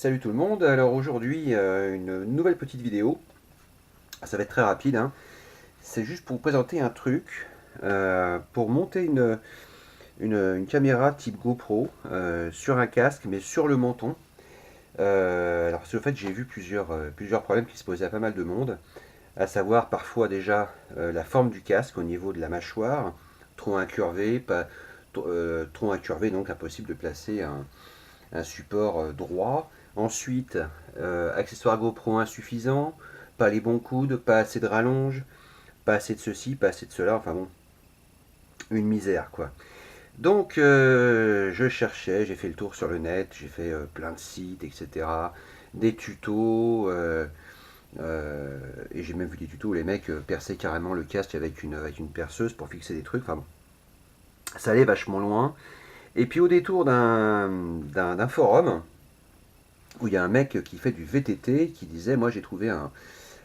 Salut tout le monde, alors aujourd'hui une nouvelle petite vidéo, ça va être très rapide, hein. C'est juste pour vous présenter un truc, pour monter une caméra type GoPro sur un casque mais sur le menton. Alors c'est au fait j'ai vu plusieurs problèmes qui se posaient à pas mal de monde, à savoir parfois déjà la forme du casque au niveau de la mâchoire, trop incurvé, trop incurvé donc impossible de placer un support droit. Ensuite, accessoires GoPro insuffisants, pas les bons coudes, pas assez de rallonge, pas assez de ceci, pas assez de cela, enfin bon, une misère quoi. Donc je cherchais, j'ai fait le tour sur le net, j'ai fait plein de sites, etc. Des tutos, et j'ai même vu des tutos où les mecs perçaient carrément le casque avec une perceuse pour fixer des trucs, enfin bon, ça allait vachement loin. Et puis au détour d'un forum, où il y a un mec qui fait du VTT qui disait moi j'ai trouvé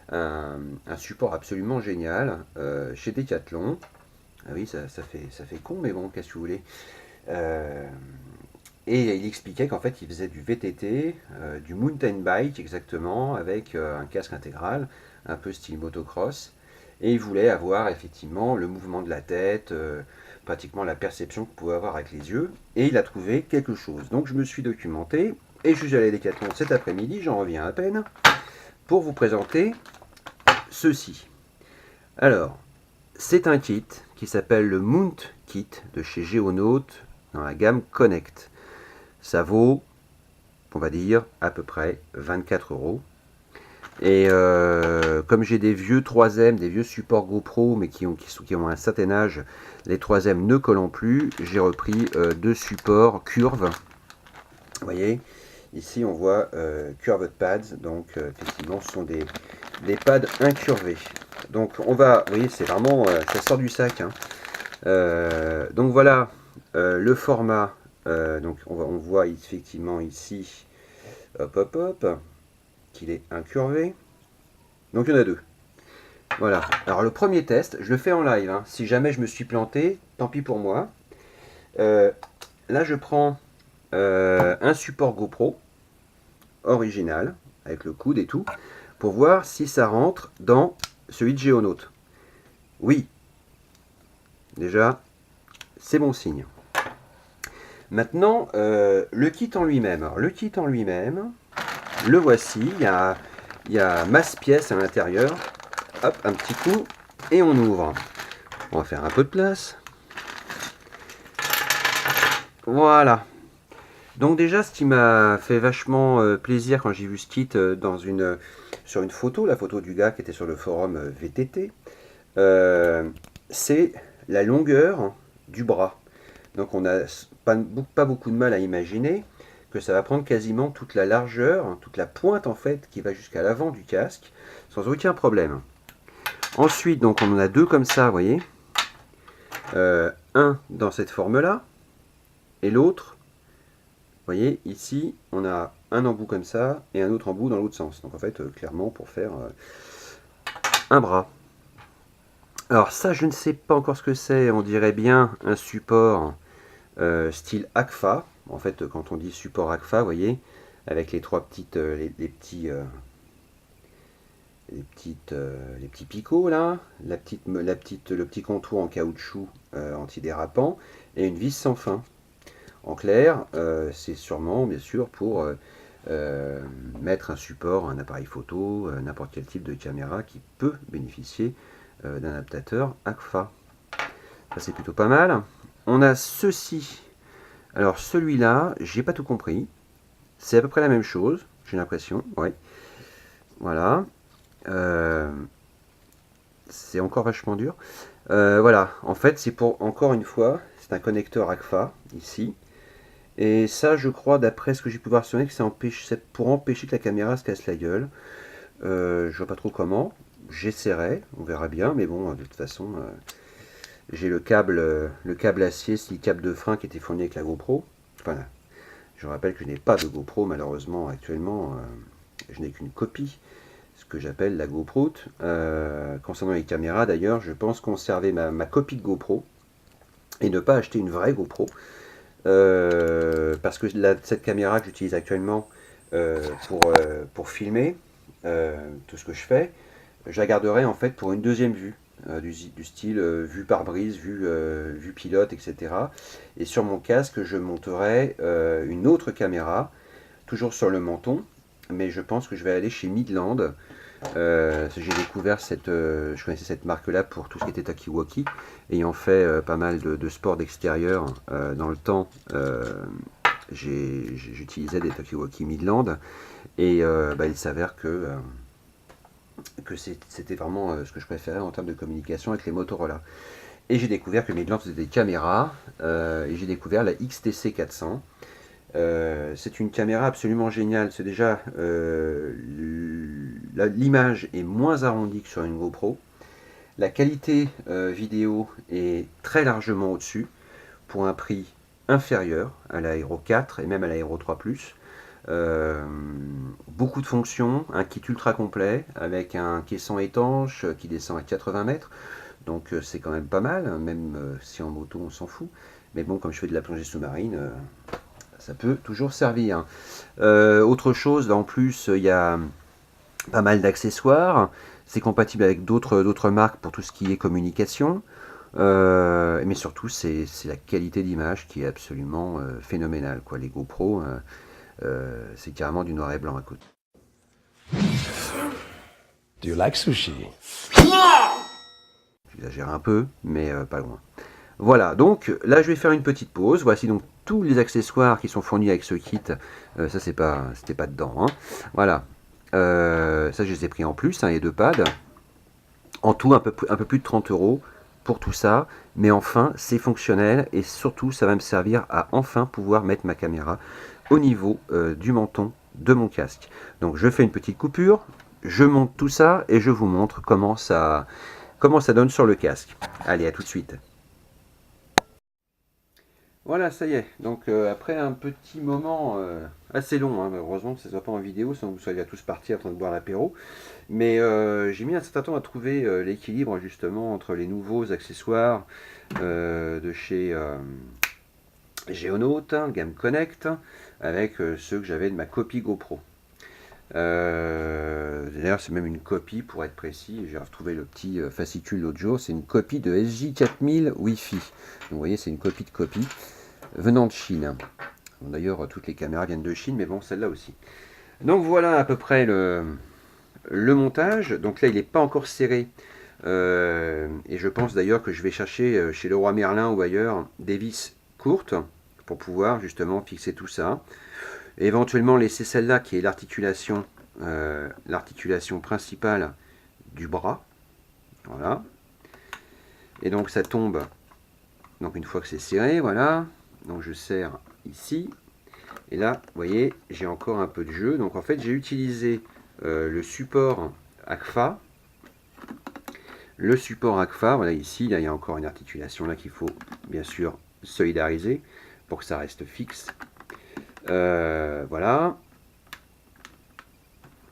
un support absolument génial chez Decathlon. Ah oui, ça fait con, mais bon, qu'est-ce que vous voulez. Euh, et il expliquait qu'en fait il faisait du VTT, du mountain bike exactement, avec un casque intégral, un peu style motocross. Et il voulait avoir effectivement le mouvement de la tête, pratiquement la perception que vous pouvez avoir avec les yeux. Et il a trouvé quelque chose. Donc je me suis documenté et je suis allé à Decathlon cet après-midi, j'en reviens à peine, pour vous présenter ceci. Alors, c'est un kit qui s'appelle le Mount Kit de chez Geonaut dans la gamme Connect. Ça vaut, on va dire, à peu près 24 euros. Et comme j'ai des vieux 3M, des vieux supports GoPro, mais qui ont un certain âge, les 3M ne collant plus, j'ai repris deux supports curves. Vous voyez, ici on voit curved pads, donc effectivement ce sont des pads incurvés. Donc on va, vous voyez, c'est vraiment, ça sort du sac, hein. Donc voilà le format. Donc on voit effectivement ici, hop hop hop, qu'il est incurvé. Donc il y en a deux. Voilà. Alors le premier test, je le fais en live, hein. Si jamais je me suis planté, tant pis pour moi. Là je prends un support GoPro original, avec le coude et tout, pour voir si ça rentre dans celui de Geonaut. Oui, déjà, c'est bon signe. Maintenant, le kit en lui-même. Alors, le kit en lui-même, le voici. Il y a masse pièces à l'intérieur. Hop, un petit coup, et on ouvre. On va faire un peu de place. Voilà. Donc déjà, ce qui m'a fait vachement plaisir quand j'ai vu ce kit sur une photo, la photo du gars qui était sur le forum VTT, c'est la longueur du bras. Donc on n'a pas beaucoup de mal à imaginer que ça va prendre quasiment toute la largeur, toute la pointe en fait, qui va jusqu'à l'avant du casque, sans aucun problème. Ensuite, donc on en a deux comme ça, vous voyez. Un dans cette forme-là, et l'autre, vous voyez, ici, on a un embout comme ça, et un autre embout dans l'autre sens. Donc en fait, clairement, pour faire un bras. Alors ça, je ne sais pas encore ce que c'est, on dirait bien un support style ACFA. En fait, quand on dit support ACFA, vous voyez, avec les trois petites, les petits picots là, le petit contour en caoutchouc antidérapant et une vis sans fin. En clair, c'est sûrement, bien sûr, pour mettre un support, un appareil photo, n'importe quel type de caméra qui peut bénéficier d'un adaptateur ACFA. Ça, c'est plutôt pas mal. On a ceci. Alors, celui-là, j'ai pas tout compris. C'est à peu près la même chose, j'ai l'impression. Ouais. Voilà. C'est encore vachement dur. Voilà. En fait, c'est pour, encore une fois, c'est un connecteur ACFA, ici. Et ça, je crois, d'après ce que j'ai pu voir sur Net, c'est pour empêcher que la caméra se casse la gueule. Je vois pas trop comment. J'essaierai, on verra bien, mais bon, de toute façon, j'ai le câble acier, c'est le câble de frein qui était fourni avec la GoPro. Voilà. Je rappelle que je n'ai pas de GoPro, malheureusement, actuellement. Je n'ai qu'une copie, ce que j'appelle la GoPro. Concernant les caméras, d'ailleurs, je pense conserver ma copie de GoPro et ne pas acheter une vraie GoPro. Parce que cette caméra que j'utilise actuellement pour filmer tout ce que je fais. Je la garderai en fait pour une deuxième vue, du style vue pare-brise, vue pilote, etc. Et sur mon casque, je monterai une autre caméra, toujours sur le menton, mais je pense que je vais aller chez Midland. J'ai découvert je connaissais cette marque-là pour tout ce qui était Takiwaki, ayant fait pas mal de sports d'extérieur dans le temps. J'utilisais des Takiwaki Midland, et il s'avère que c'était vraiment ce que je préférais en termes de communication avec les Motorola. Et j'ai découvert que Midland faisait des caméras, et j'ai découvert la XTC 400. C'est une caméra absolument géniale. C'est déjà l'image est moins arrondie que sur une GoPro. La qualité vidéo est très largement au-dessus pour un prix inférieur à la Hero 4 et même à la Hero 3 Plus. Beaucoup de fonctions, un kit ultra complet avec un caisson étanche qui descend à 80 mètres. Donc c'est quand même pas mal, même si en moto on s'en fout. Mais bon, comme je fais de la plongée sous-marine, ça peut toujours servir. Autre chose, en plus, il y a pas mal d'accessoires. C'est compatible avec d'autres marques pour tout ce qui est communication. Mais surtout, c'est la qualité d'image qui est absolument phénoménale, quoi. Les GoPro, c'est carrément du noir et blanc à côté. Do you like sushi? J'exagère un peu, mais pas loin. Voilà, donc là je vais faire une petite pause. Voici donc tous les accessoires qui sont fournis avec ce kit. Ça c'était pas dedans, hein. Voilà, ça je les ai pris en plus, hein, les deux pads. En tout un peu plus de 30 € pour tout ça. Mais enfin c'est fonctionnel, et surtout ça va me servir à enfin pouvoir mettre ma caméra au niveau du menton de mon casque. Donc je fais une petite coupure, je monte tout ça et je vous montre comment ça donne sur le casque. Allez, à tout de suite. Voilà, ça y est. Donc après un petit moment assez long, hein, heureusement que ça ne soit pas en vidéo, sinon vous seriez tous partis en train de boire l'apéro. Mais j'ai mis un certain temps à trouver l'équilibre justement entre les nouveaux accessoires de chez Geonaut, Game Connect, avec ceux que j'avais de ma copie GoPro. D'ailleurs c'est même une copie pour être précis, j'ai retrouvé le petit fascicule l'autre jour, c'est une copie de SJ4000 Wi-Fi. Donc, vous voyez, c'est une copie de copie venant de Chine. Bon, d'ailleurs toutes les caméras viennent de Chine, mais bon, celle-là aussi. Donc voilà à peu près le montage. Donc là il n'est pas encore serré, et je pense d'ailleurs que je vais chercher chez Leroy Merlin ou ailleurs des vis courtes pour pouvoir justement fixer tout ça. Et éventuellement laisser celle-là qui est l'articulation principale du bras. Voilà. Et donc ça tombe, donc une fois que c'est serré, voilà. Donc je serre ici. Et là, vous voyez, j'ai encore un peu de jeu. Donc en fait, j'ai utilisé le support ACFA. Le support ACFA, voilà, ici, là, il y a encore une articulation là qu'il faut bien sûr solidariser pour que ça reste fixe. Voilà.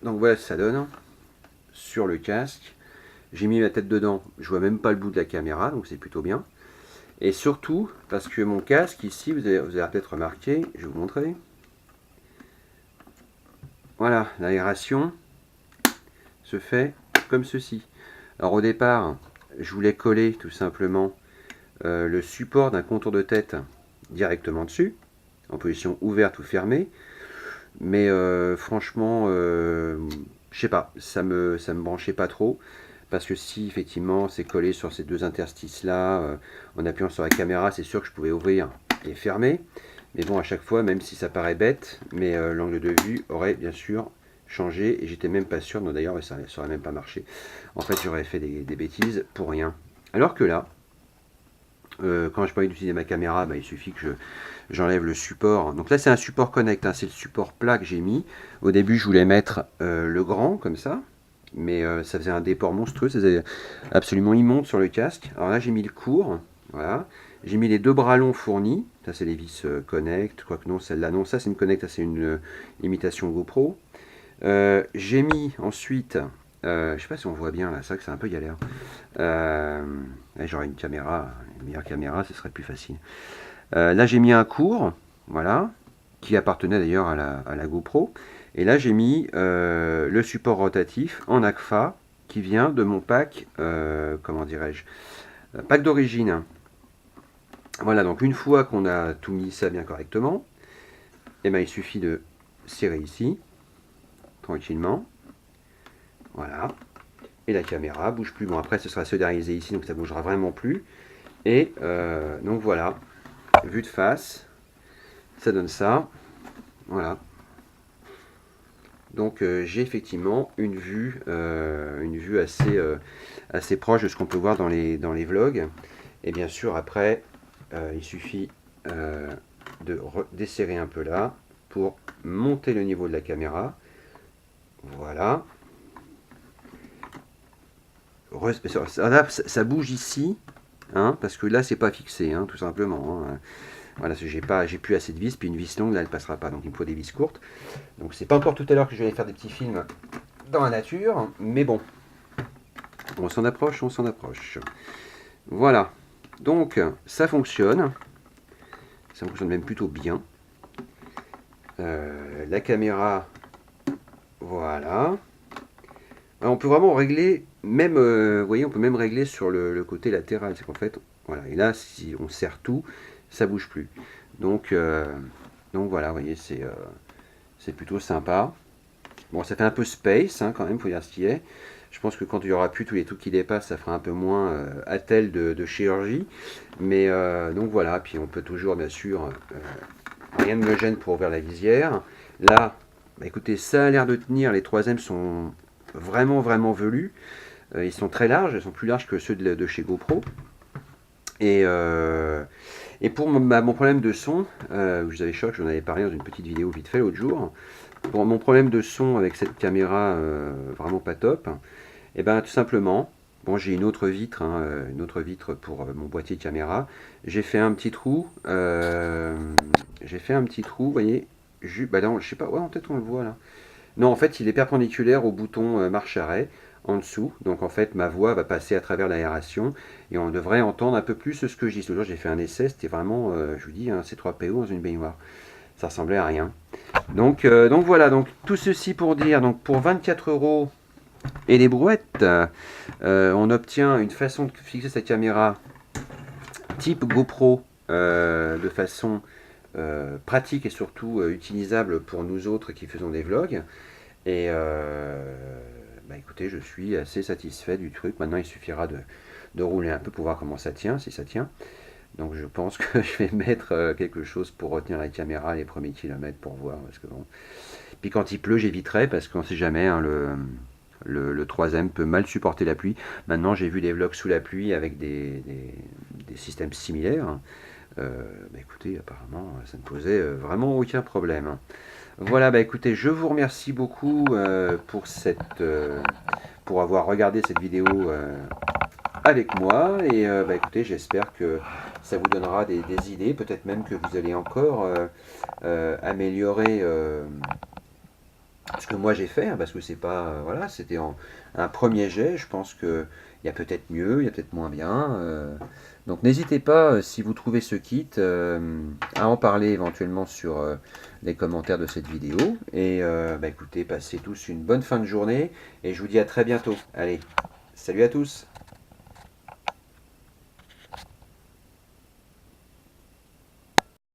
Donc voilà ce que ça donne sur le casque. J'ai mis ma tête dedans, je vois même pas le bout de la caméra, donc c'est plutôt bien. Et surtout, parce que mon casque ici, vous avez peut-être remarqué, je vais vous montrer. Voilà, l'aération se fait comme ceci. Alors au départ, je voulais coller tout simplement le support d'un contour de tête directement dessus, en position ouverte ou fermée. Mais franchement, je sais pas, ça me branchait pas trop. Parce que si effectivement c'est collé sur ces deux interstices là, en appuyant sur la caméra, c'est sûr que je pouvais ouvrir et fermer. Mais bon, à chaque fois, même si ça paraît bête, mais l'angle de vue aurait bien sûr changé. Et j'étais même pas sûr, non d'ailleurs ça aurait même pas marché. En fait, j'aurais fait des bêtises pour rien. Alors que là, quand je pas envie d'utiliser ma caméra, il suffit que j'enlève le support. Donc là c'est un support connect, hein, c'est le support plat que j'ai mis. Au début je voulais mettre le grand comme ça, mais ça faisait un déport monstrueux, ça faisait absolument immonde sur le casque. Alors là j'ai mis le court, voilà. J'ai mis les deux bras longs fournis, ça c'est les vis connect, quoique non, celle-là non, ça c'est une connect, c'est une imitation GoPro. J'ai mis ensuite, je sais pas si on voit bien là, c'est vrai que c'est un peu galère. J'aurais une meilleure caméra, ce serait plus facile. Là j'ai mis un court, voilà, qui appartenait d'ailleurs à la GoPro. Et là j'ai mis le support rotatif en AGFA qui vient de mon pack, comment dirais-je, pack d'origine. Voilà, donc une fois qu'on a tout mis ça bien correctement, et ben il suffit de serrer ici, tranquillement. Voilà. Et la caméra bouge plus. Bon, après ce sera soldérisé ici, donc ça bougera vraiment plus. Et donc voilà, vue de face, ça donne ça. Voilà. Donc j'ai effectivement une vue assez proche de ce qu'on peut voir dans les vlogs. Et bien sûr après, il suffit de desserrer un peu là pour monter le niveau de la caméra. Voilà. Ça bouge ici, hein, parce que là c'est pas fixé, hein, tout simplement. Hein. Voilà, j'ai plus assez de vis, puis une vis longue là elle passera pas, donc il me faut des vis courtes. Donc c'est pas encore tout à l'heure que je vais aller faire des petits films dans la nature, mais bon, on s'en approche, on s'en approche. Voilà, donc ça fonctionne même plutôt bien. La caméra, voilà. Alors, on peut vraiment régler, même, vous voyez, on peut même régler sur le côté latéral, c'est qu'en fait, voilà, et là, si on serre tout, ça bouge plus. Donc voilà, vous voyez, c'est plutôt sympa. Bon, ça fait un peu space, hein, quand même, faut dire ce qui est. Je pense que quand il n'y aura plus tous les trucs qui dépassent, ça fera un peu moins attel de chirurgie. Mais donc voilà, puis on peut toujours, bien sûr, rien ne me gêne pour ouvrir la visière. Là, bah, écoutez, ça a l'air de tenir, les 3M sont vraiment velus. Ils sont très larges, ils sont plus larges que ceux de chez GoPro. Et pour mon problème de son, je vous avais choqué, j'en avais parlé dans une petite vidéo vite fait l'autre jour. Pour mon problème de son avec cette caméra vraiment pas top, et ben tout simplement, bon j'ai une autre vitre pour mon boîtier de caméra. J'ai fait un petit trou, vous voyez, bah non, je sais pas, ouais peut-être on le voit là. Non, en fait il est perpendiculaire au bouton marche-arrêt en dessous, donc en fait ma voix va passer à travers l'aération et on devrait entendre un peu plus ce que je dis. L'autre jour j'ai fait un essai, c'était vraiment, je vous dis, un C3PO dans une baignoire, ça ressemblait à rien. Donc voilà, donc tout ceci pour dire, donc pour 24 € et les brouettes, on obtient une façon de fixer sa caméra type GoPro de façon pratique et surtout utilisable pour nous autres qui faisons des vlogs. Et bah écoutez, je suis assez satisfait du truc. Maintenant, il suffira de rouler un peu pour voir comment ça tient, si ça tient. Donc je pense que je vais mettre quelque chose pour retenir la caméra les premiers kilomètres pour voir. Parce que bon. Puis quand il pleut, j'éviterai parce qu'on ne sait jamais, hein, le 3M peut mal supporter la pluie. Maintenant, j'ai vu des vlogs sous la pluie avec des systèmes similaires. Bah écoutez, apparemment, ça ne posait vraiment aucun problème. Voilà, bah écoutez, je vous remercie beaucoup pour avoir regardé cette vidéo avec moi. Et bah écoutez, j'espère que ça vous donnera des idées. Peut-être même que vous allez encore améliorer ce que moi j'ai fait, hein, parce que c'est pas, voilà, c'était un premier jet. Je pense qu'il y a peut-être mieux, il y a peut-être moins bien. Donc n'hésitez pas, si vous trouvez ce kit, à en parler éventuellement sur les commentaires de cette vidéo. Et bah écoutez, passez tous une bonne fin de journée et je vous dis à très bientôt. Allez, salut à tous!